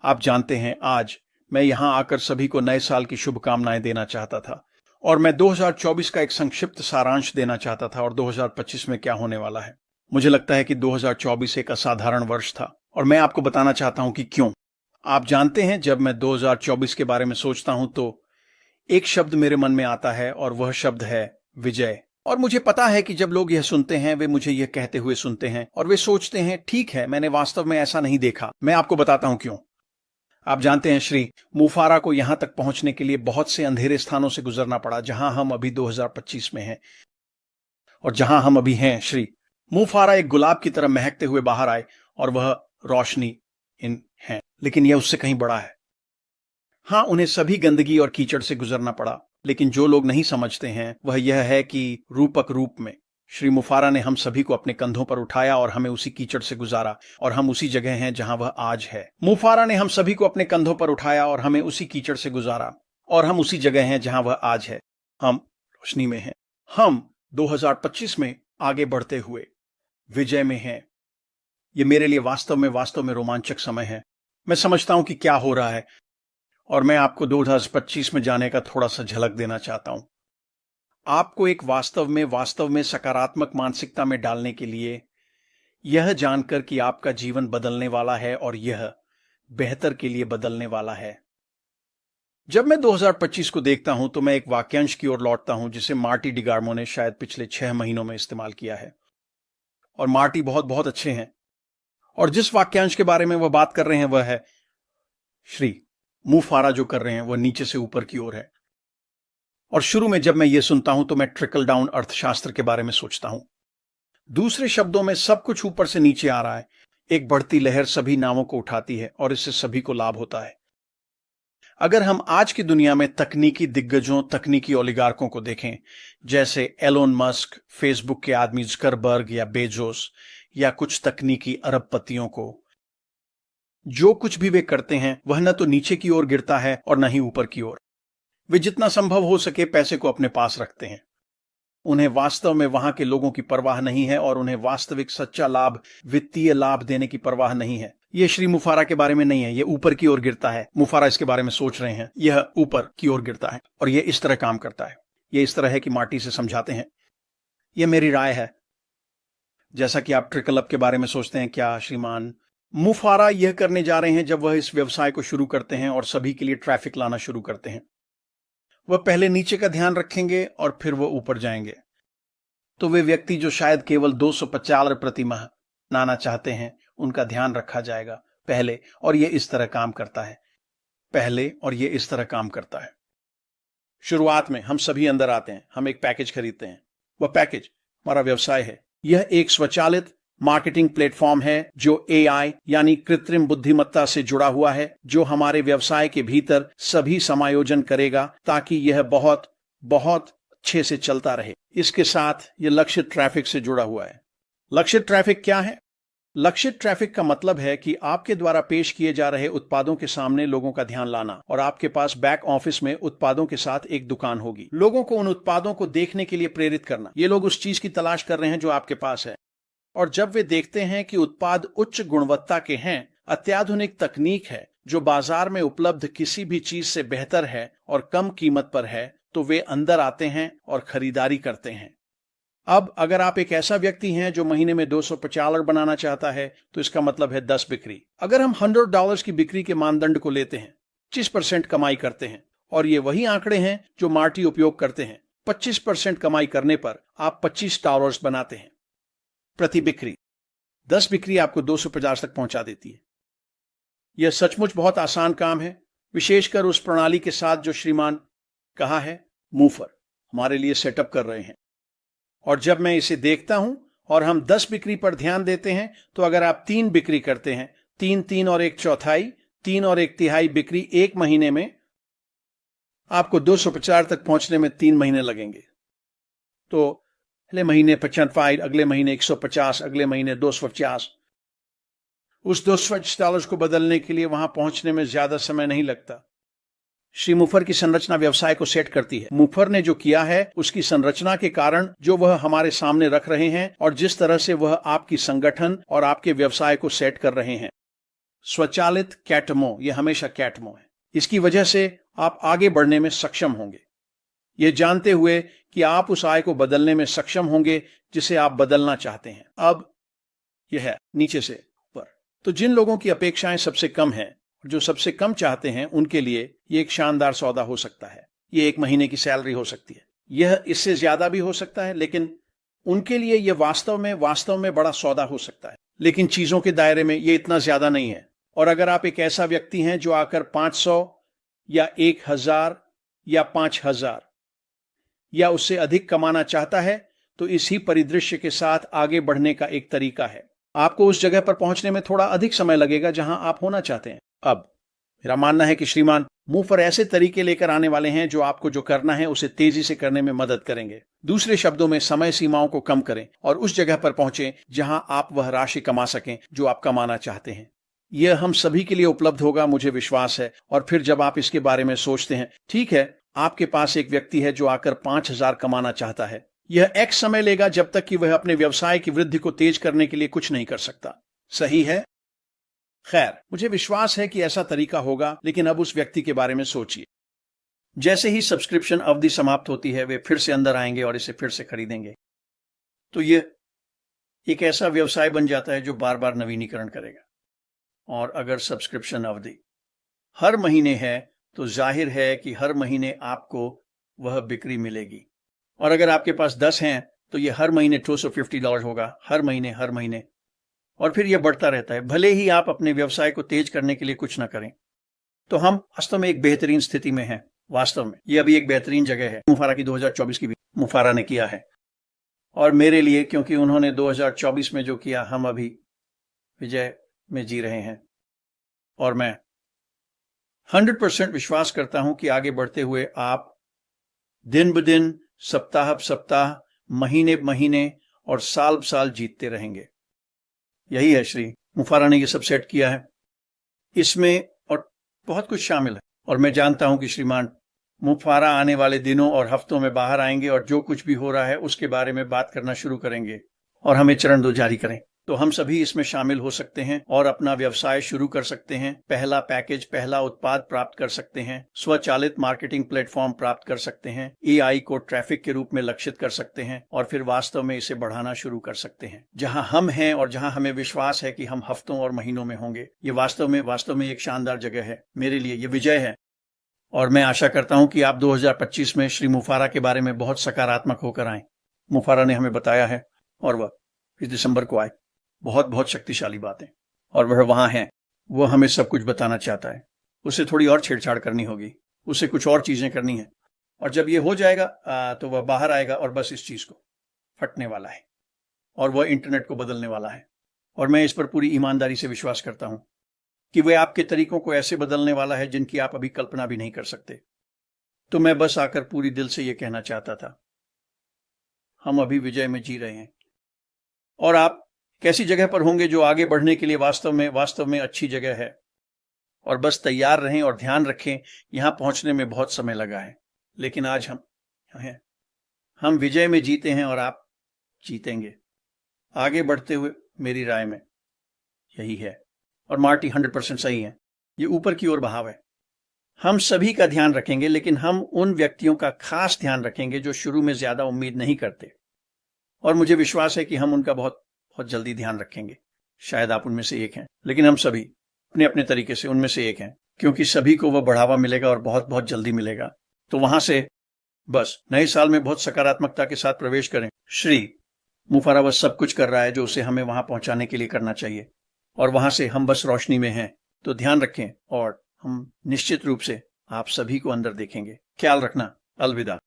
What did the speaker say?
आप जानते हैं, आज मैं यहां आकर सभी को नए साल की शुभकामनाएं देना चाहता था और मैं 2024 का एक संक्षिप्त सारांश देना चाहता था और 2025 में क्या होने वाला है। मुझे लगता है कि 2024 एक असाधारण वर्ष था और मैं आपको बताना चाहता हूं कि क्यों। आप जानते हैं, जब मैं 2024 के बारे में सोचता हूं तो एक शब्द मेरे मन में आता है और वह शब्द है विजय। और मुझे पता है कि जब लोग यह सुनते हैं वे मुझे यह कहते हुए सुनते हैं और वे सोचते हैं, ठीक है, मैंने वास्तव में ऐसा नहीं देखा। मैं आपको बताता हूं क्यों। आप जानते हैं, श्री मुफारा को यहां तक पहुंचने के लिए बहुत से अंधेरे स्थानों से गुजरना पड़ा जहां हम अभी 2025 में हैं। और जहां हम अभी हैं, श्री मुफारा एक गुलाब की तरह महकते हुए बाहर आए और वह रोशनी इन है, लेकिन यह उससे कहीं बड़ा है। हां, उन्हें सभी गंदगी और कीचड़ से गुजरना पड़ा, लेकिन जो लोग नहीं समझते हैं वह यह है कि रूपक रूप में श्री मुफारा ने हम सभी को अपने कंधों पर उठाया और हमें उसी कीचड़ से गुजारा और हम उसी जगह हैं जहां वह आज है। मुफारा ने हम सभी को अपने कंधों पर उठाया और हमें उसी कीचड़ से गुजारा और हम उसी जगह हैं जहां वह आज है। हम रोशनी में हैं। हम 2025 में आगे बढ़ते हुए विजय में हैं। यह मेरे लिए वास्तव में रोमांचक समय है। मैं समझता हूं कि क्या हो रहा है और मैं आपको 2025 में जाने का थोड़ा सा झलक देना चाहता हूं। आपको एक वास्तव में सकारात्मक मानसिकता में डालने के लिए, यह जानकर कि आपका जीवन बदलने वाला है और यह बेहतर के लिए बदलने वाला है। जब मैं 2025 को देखता हूं तो मैं एक वाक्यांश की ओर लौटता हूं जिसे मार्टी डिगार्मो ने शायद पिछले 6 महीनों में इस्तेमाल किया है। और मार्टी बहुत अच्छे हैं और जिस वाक्यांश के बारे में वह बात कर रहे हैं वह है, श्री मुफारा जो कर रहे हैं वह नीचे से ऊपर की ओर है। और शुरू में जब मैं ये सुनता हूं तो मैं ट्रिकल डाउन अर्थशास्त्र के बारे में सोचता हूं। दूसरे शब्दों में, सब कुछ ऊपर से नीचे आ रहा है। एक बढ़ती लहर सभी नावों को उठाती है और इससे सभी को लाभ होता है। अगर हम आज की दुनिया में तकनीकी दिग्गजों, तकनीकी ओलिगार्कों को देखें, जैसे एलोन मस्क, फेसबुक के आदमी ज़करबर्ग या बेजोस या कुछ तकनीकी अरबपतियों को, जो कुछ भी वे करते हैं वह न तो नीचे की ओर गिरता है और न ही ऊपर की ओर। वे जितना संभव हो सके पैसे को अपने पास रखते हैं। उन्हें वास्तव में वहां के लोगों की परवाह नहीं है और उन्हें वास्तविक सच्चा लाभ, वित्तीय लाभ देने की परवाह नहीं है। यह श्री मुफारा के बारे में नहीं है। यह ऊपर की ओर गिरता है। मुफारा इसके बारे में सोच रहे हैं। यह ऊपर की ओर गिरता है और यह इस तरह काम करता है। यह इस तरह है कि मार्टी से समझाते हैं। यह मेरी राय है। जैसा कि आप ट्रिकल अप के बारे में सोचते हैं, क्या श्रीमान मुफारा यह करने जा रहे हैं जब वह इस व्यवसाय को शुरू करते हैं और सभी के लिए ट्रैफिक लाना शुरू करते हैं? वह पहले नीचे का ध्यान रखेंगे और फिर वह ऊपर जाएंगे। तो वे व्यक्ति जो शायद केवल $250 प्रति माह लाना चाहते हैं, उनका ध्यान रखा जाएगा पहले, और यह इस तरह काम करता है। पहले और यह इस तरह काम करता है। शुरुआत में हम सभी अंदर आते हैं। हम एक पैकेज खरीदते हैं। वह पैकेज हमारा व्यवसाय है। यह एक स्वचालित मार्केटिंग प्लेटफॉर्म है जो AI यानी कृत्रिम बुद्धिमत्ता से जुड़ा हुआ है, जो हमारे व्यवसाय के भीतर सभी समायोजन करेगा ताकि यह बहुत अच्छे से चलता रहे। इसके साथ यह लक्षित ट्रैफिक से जुड़ा हुआ है। लक्षित ट्रैफिक क्या है? लक्षित ट्रैफिक का मतलब है कि आपके द्वारा पेश किए जा रहे उत्पादों के सामने लोगों का ध्यान लाना और आपके पास बैक ऑफिस में उत्पादों के साथ एक दुकान होगी। लोगों को उन उत्पादों को देखने के लिए प्रेरित करना। ये लोग उस चीज की तलाश कर रहे हैं जो आपके पास है, और जब वे देखते हैं कि उत्पाद उच्च गुणवत्ता के हैं, अत्याधुनिक तकनीक है जो बाजार में उपलब्ध किसी भी चीज से बेहतर है और कम कीमत पर है, तो वे अंदर आते हैं और खरीदारी करते हैं। अब अगर आप एक ऐसा व्यक्ति हैं जो महीने में $250 बनाना चाहता है, तो इसका मतलब है 10 बिक्री। अगर हम $100 की बिक्री के मानदंड को लेते हैं, 25% कमाई करते हैं, और ये वही आंकड़े हैं जो मार्टी उपयोग करते हैं। 25% कमाई करने पर आप $25 बनाते हैं प्रति बिक्री। 10 बिक्री आपको 250 तक पहुंचा देती है। यह सचमुच बहुत आसान काम है, विशेषकर उस प्रणाली के साथ जो श्रीमान कहा है मूफर हमारे लिए सेटअप कर रहे हैं। और जब मैं इसे देखता हूं और हम 10 बिक्री पर ध्यान देते हैं, तो अगर आप 3 बिक्री करते हैं, 3 और 1/4, 3 और 1/3 बिक्री एक महीने में, आपको 250 तक पहुंचने में 3 महीने लगेंगे। तो अगले महीने 55, अगले महीने 150, अगले महीने 250। उस $250 को बदलने के लिए वहां पहुंचने में ज्यादा समय नहीं लगता। श्री मुफर की संरचना व्यवसाय को सेट करती है। मुफर ने जो किया है उसकी संरचना के कारण जो वह हमारे सामने रख रहे हैं और जिस तरह से वह आपकी संगठन और आपके व्यवसाय को सेट कर रहे हैं। स्वचालित कैटमो, यह हमेशा कैटमो है। इसकी वजह से आप आगे बढ़ने में सक्षम होंगे, यह जानते हुए कि आप उस आय को बदलने में सक्षम होंगे जिसे आप बदलना चाहते हैं। अब यह है नीचे से ऊपर। तो जिन लोगों की अपेक्षाएं सबसे कम हैं, जो सबसे कम चाहते हैं, उनके लिए यह एक शानदार सौदा हो सकता है। यह 1 महीने की सैलरी हो सकती है, यह इससे ज्यादा भी हो सकता है, लेकिन उनके लिए यह वास्तव में बड़ा सौदा हो सकता है। लेकिन चीजों के दायरे में यह इतना ज्यादा नहीं है। और अगर आप एक ऐसा व्यक्ति हैं जो आकर 500 या 1000 या 5000 या उससे अधिक कमाना चाहता है, तो इसी परिदृश्य के साथ आगे बढ़ने का एक तरीका है। आपको उस जगह पर पहुंचने में थोड़ा अधिक समय लगेगा जहां आप होना चाहते हैं। अब मेरा मानना है कि श्रीमान मुंह पर ऐसे तरीके लेकर आने वाले हैं जो आपको जो करना है उसे तेजी से करने में मदद करेंगे। दूसरे शब्दों में, समय सीमाओं को कम करें और उस जगह पर पहुंचें जहां आप वह राशि कमा सकें जो आप कमाना चाहते हैं। यह हम सभी के लिए उपलब्ध होगा, मुझे विश्वास है। और फिर जब आप इसके बारे में सोचते हैं, ठीक है, आपके पास एक व्यक्ति है जो आकर 5000 कमाना चाहता है। यह X समय लेगा जब तक कि वह अपने व्यवसाय की वृद्धि को तेज करने के लिए कुछ नहीं कर सकता। सही है? खैर, मुझे विश्वास है कि ऐसा तरीका होगा, लेकिन अब उस व्यक्ति के बारे में सोचिए। जैसे ही सब्सक्रिप्शन अवधि समाप्त होती है, वे फिर से अंदर आएंगे और इसे फिर से खरीदेंगे। तो यह एक ऐसा व्यवसाय बन जाता है जो बार बार नवीनीकरण करेगा। और अगर सब्सक्रिप्शन अवधि हर महीने है, तो जाहिर है कि हर महीने आपको वह बिक्री मिलेगी। और अगर आपके पास 10 हैं, तो यह हर महीने $250 होगा, हर महीने। और फिर यह बढ़ता रहता है, भले ही आप अपने व्यवसाय को तेज करने के लिए कुछ ना करें। तो हम वास्तव में एक बेहतरीन स्थिति में हैं। वास्तव में यह अभी एक बेहतरीन जगह है। मुफारा की 2024 की भी मुफारा ने किया है, और मेरे लिए, क्योंकि उन्होंने 2024 में जो किया, हम अभी विजय में जी रहे हैं। और मैं 100% विश्वास करता हूं कि आगे बढ़ते हुए आप दिन ब दिन, सप्ताह ब सप्ताह, महीने ब महीने और साल ब साल जीतते रहेंगे। यही है, श्री मुफारा ने यह सब सेट किया है। इसमें और बहुत कुछ शामिल है। और मैं जानता हूं कि श्रीमान मुफारा आने वाले दिनों और हफ्तों में बाहर आएंगे और जो कुछ भी हो रहा है उसके बारे में बात करना शुरू करेंगे और हमें चरण 2 जारी करें। तो हम सभी इसमें शामिल हो सकते हैं और अपना व्यवसाय शुरू कर सकते हैं। पहला पैकेज, पहला उत्पाद प्राप्त कर सकते हैं। स्वचालित मार्केटिंग प्लेटफॉर्म प्राप्त कर सकते हैं। AI को ट्रैफिक के रूप में लक्षित कर सकते हैं और फिर वास्तव में इसे बढ़ाना शुरू कर सकते हैं। जहां हम हैं और जहां हमें विश्वास है कि हम हफ्तों और महीनों में होंगे। ये वास्तव में एक शानदार जगह है। मेरे लिए ये विजय है। और मैं आशा करता हूं कि आप 2025 में श्री मुफारा के बारे में बहुत सकारात्मक होकर आए। मुफारा ने हमें बताया है, और वह इस दिसंबर को आए। बहुत शक्तिशाली बातें। और वह वहां है, वह हमें सब कुछ बताना चाहता है। उसे थोड़ी और छेड़छाड़ करनी होगी, उसे कुछ और चीजें करनी है। और जब ये हो जाएगा तो वह बाहर आएगा और बस इस चीज को फटने वाला है और वह इंटरनेट को बदलने वाला है। और मैं इस पर पूरी ईमानदारी से विश्वास करता हूं कि वह आपके तरीकों को ऐसे बदलने वाला है जिनकी आप अभी कल्पना भी नहीं कर सकते। तो मैं बस आकर पूरी दिल से यह कहना चाहता था, हम अभी विजय में जी रहे हैं। और आप कैसी जगह पर होंगे जो आगे बढ़ने के लिए वास्तव में अच्छी जगह है। और बस तैयार रहें और ध्यान रखें, यहां पहुंचने में बहुत समय लगा है, लेकिन आज हम विजय में जीते हैं और आप जीतेंगे। आगे बढ़ते हुए मेरी राय में यही है। और मार्टी 100% सही है। ये ऊपर की ओर बहाव है। हम सभी का ध्यान रखेंगे, लेकिन हम उन व्यक्तियों का खास ध्यान रखेंगे जो शुरू में ज्यादा उम्मीद नहीं करते। और मुझे विश्वास है कि हम उनका बहुत जल्दी ध्यान रखेंगे। शायद आप उनमें से एक हैं, लेकिन हम सभी अपने अपने तरीके से उनमें से एक हैं, क्योंकि सभी को वह बढ़ावा मिलेगा और बहुत जल्दी मिलेगा। तो वहां से बस नए साल में बहुत सकारात्मकता के साथ प्रवेश करें। श्री मुफारा बस सब कुछ कर रहा है जो उसे हमें वहां पहुंचाने के लिए करना चाहिए, और वहां से हम बस रोशनी में हैं। तो ध्यान रखें और हम निश्चित रूप से आप सभी को अंदर देखेंगे। ख्याल रखना। अलविदा।